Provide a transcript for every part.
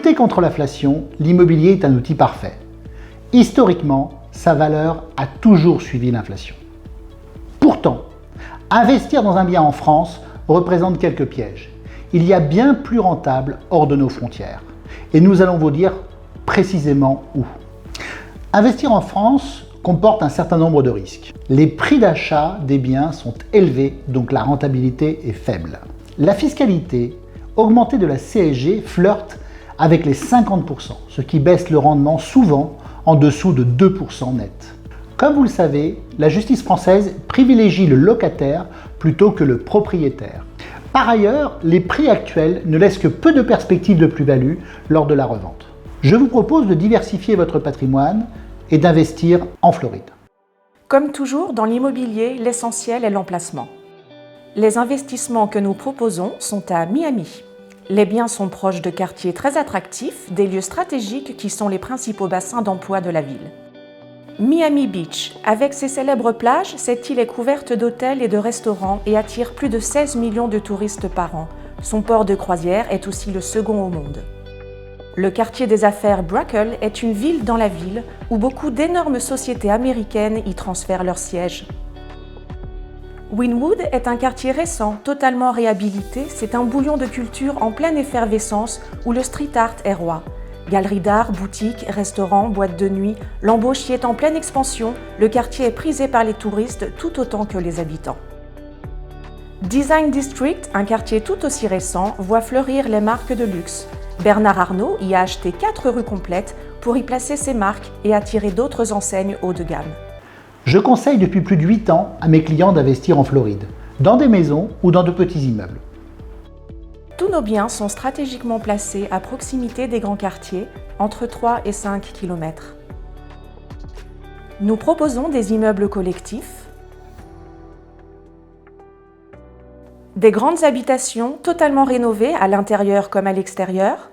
lutter contre l'inflation, l'immobilier est un outil parfait. Historiquement, sa valeur a toujours suivi l'inflation. Pourtant, investir dans un bien en France représente quelques pièges. Il y a bien plus rentable hors de nos frontières. Et nous allons vous dire précisément où. Investir en France comporte un certain nombre de risques. Les prix d'achat des biens sont élevés, donc la rentabilité est faible. La fiscalité, augmentée de la CSG, flirte avec les 50%, ce qui baisse le rendement souvent en dessous de 2% net. Comme vous le savez, la justice française privilégie le locataire plutôt que le propriétaire. Par ailleurs, les prix actuels ne laissent que peu de perspectives de plus-value lors de la revente. Je vous propose de diversifier votre patrimoine et d'investir en Floride. Comme toujours, dans l'immobilier, l'essentiel est l'emplacement. Les investissements que nous proposons sont à Miami. Les biens sont proches de quartiers très attractifs, des lieux stratégiques qui sont les principaux bassins d'emploi de la ville. Miami Beach, avec ses célèbres plages, cette île est couverte d'hôtels et de restaurants et attire plus de 16 millions de touristes par an. Son port de croisière est aussi le second au monde. Le quartier des affaires Brickell est une ville dans la ville où beaucoup d'énormes sociétés américaines y transfèrent leurs sièges. Wynwood est un quartier récent, totalement réhabilité. C'est un bouillon de culture en pleine effervescence où le street art est roi. Galeries d'art, boutiques, restaurants, boîtes de nuit, l'embauche y est en pleine expansion. Le quartier est prisé par les touristes tout autant que les habitants. Design District, un quartier tout aussi récent, voit fleurir les marques de luxe. Bernard Arnault y a acheté 4 rues complètes pour y placer ses marques et attirer d'autres enseignes haut de gamme. Je conseille depuis plus de 8 ans à mes clients d'investir en Floride, dans des maisons ou dans de petits immeubles. Tous nos biens sont stratégiquement placés à proximité des grands quartiers, entre 3 et 5 km. Nous proposons des immeubles collectifs, des grandes habitations totalement rénovées à l'intérieur comme à l'extérieur,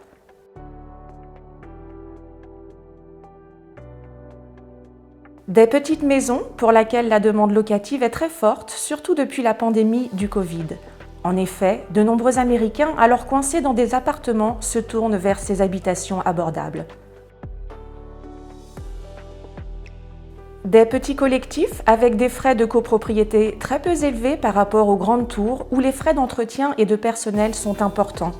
des petites maisons pour lesquelles la demande locative est très forte, surtout depuis la pandémie du Covid. En effet, de nombreux Américains, alors coincés dans des appartements, se tournent vers ces habitations abordables. Des petits collectifs avec des frais de copropriété très peu élevés par rapport aux grandes tours où les frais d'entretien et de personnel sont importants.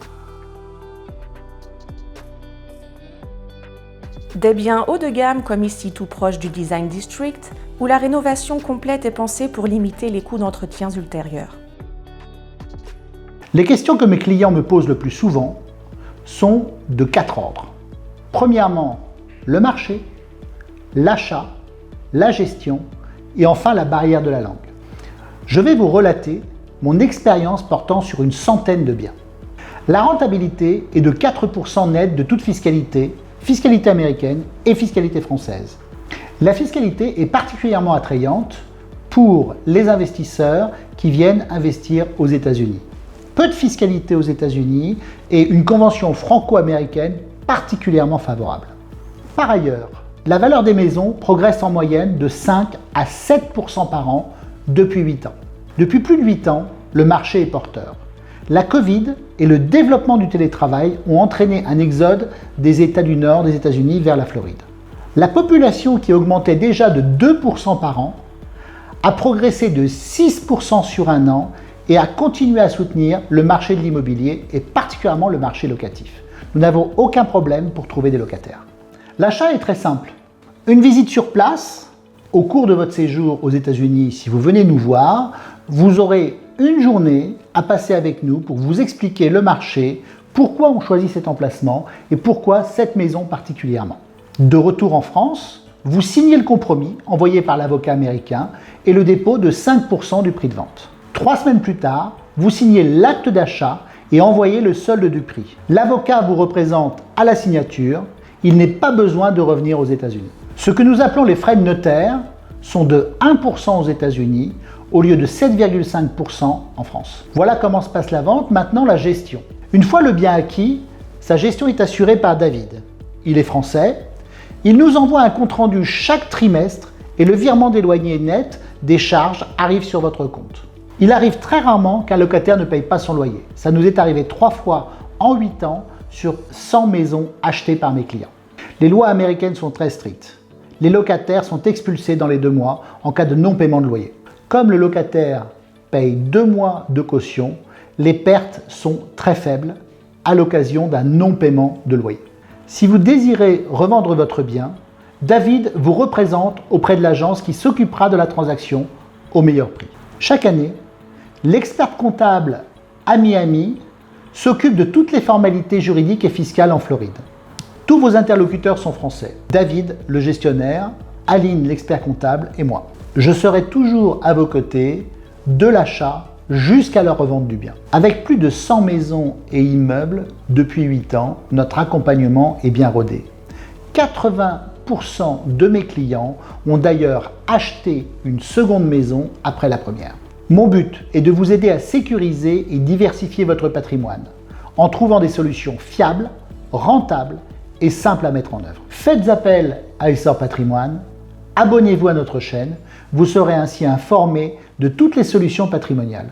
Des biens haut de gamme comme ici tout proche du Design District où la rénovation complète est pensée pour limiter les coûts d'entretien ultérieurs. Les questions que mes clients me posent le plus souvent sont de 4 ordres. Premièrement, le marché, l'achat, la gestion et enfin la barrière de la langue. Je vais vous relater mon expérience portant sur une centaine de biens. La rentabilité est de 4% net de toute fiscalité, fiscalité américaine et fiscalité française. La fiscalité est particulièrement attrayante pour les investisseurs qui viennent investir aux États-Unis. Peu de fiscalité aux États-Unis et une convention franco-américaine particulièrement favorable. Par ailleurs, la valeur des maisons progresse en moyenne de 5 à 7% par an depuis 8 ans. Depuis plus de 8 ans, le marché est porteur. La Covid et le développement du télétravail ont entraîné un exode des États du Nord des États-Unis vers la Floride. La population qui augmentait déjà de 2% par an a progressé de 6% sur un an et a continué à soutenir le marché de l'immobilier et particulièrement le marché locatif. Nous n'avons aucun problème pour trouver des locataires. L'achat est très simple. Une visite sur place, au cours de votre séjour aux États-Unis, si vous venez nous voir, vous aurez une journée à passer avec nous pour vous expliquer le marché, pourquoi on choisit cet emplacement et pourquoi cette maison particulièrement. De retour en France, vous signez le compromis envoyé par l'avocat américain et le dépôt de 5% du prix de vente. 3 semaines plus tard, vous signez l'acte d'achat et envoyez le solde du prix. L'avocat vous représente à la signature, il n'est pas besoin de revenir aux États-Unis. Ce que nous appelons les frais de notaire sont de 1% aux États-Unis au lieu de 7,5% en France. Voilà comment se passe la vente, maintenant la gestion. Une fois le bien acquis, sa gestion est assurée par David. Il est français, il nous envoie un compte-rendu chaque trimestre et le virement des loyers net des charges arrive sur votre compte. Il arrive très rarement qu'un locataire ne paye pas son loyer. Ça nous est arrivé 3 fois en 8 ans sur 100 maisons achetées par mes clients. Les lois américaines sont très strictes. Les locataires sont expulsés dans les 2 mois en cas de non-paiement de loyer. Comme le locataire paye 2 mois de caution, les pertes sont très faibles à l'occasion d'un non-paiement de loyer. Si vous désirez revendre votre bien, David vous représente auprès de l'agence qui s'occupera de la transaction au meilleur prix. Chaque année, l'expert comptable à Miami s'occupe de toutes les formalités juridiques et fiscales en Floride. Tous vos interlocuteurs sont français. David, le gestionnaire, Aline, l'expert comptable et moi. Je serai toujours à vos côtés de l'achat jusqu'à la revente du bien. Avec plus de 100 maisons et immeubles depuis 8 ans, notre accompagnement est bien rodé. 80% de mes clients ont d'ailleurs acheté une seconde maison après la première. Mon but est de vous aider à sécuriser et diversifier votre patrimoine en trouvant des solutions fiables, rentables et simples à mettre en œuvre. Faites appel à Essor Patrimoine, abonnez-vous à notre chaîne, vous serez ainsi informé de toutes les solutions patrimoniales.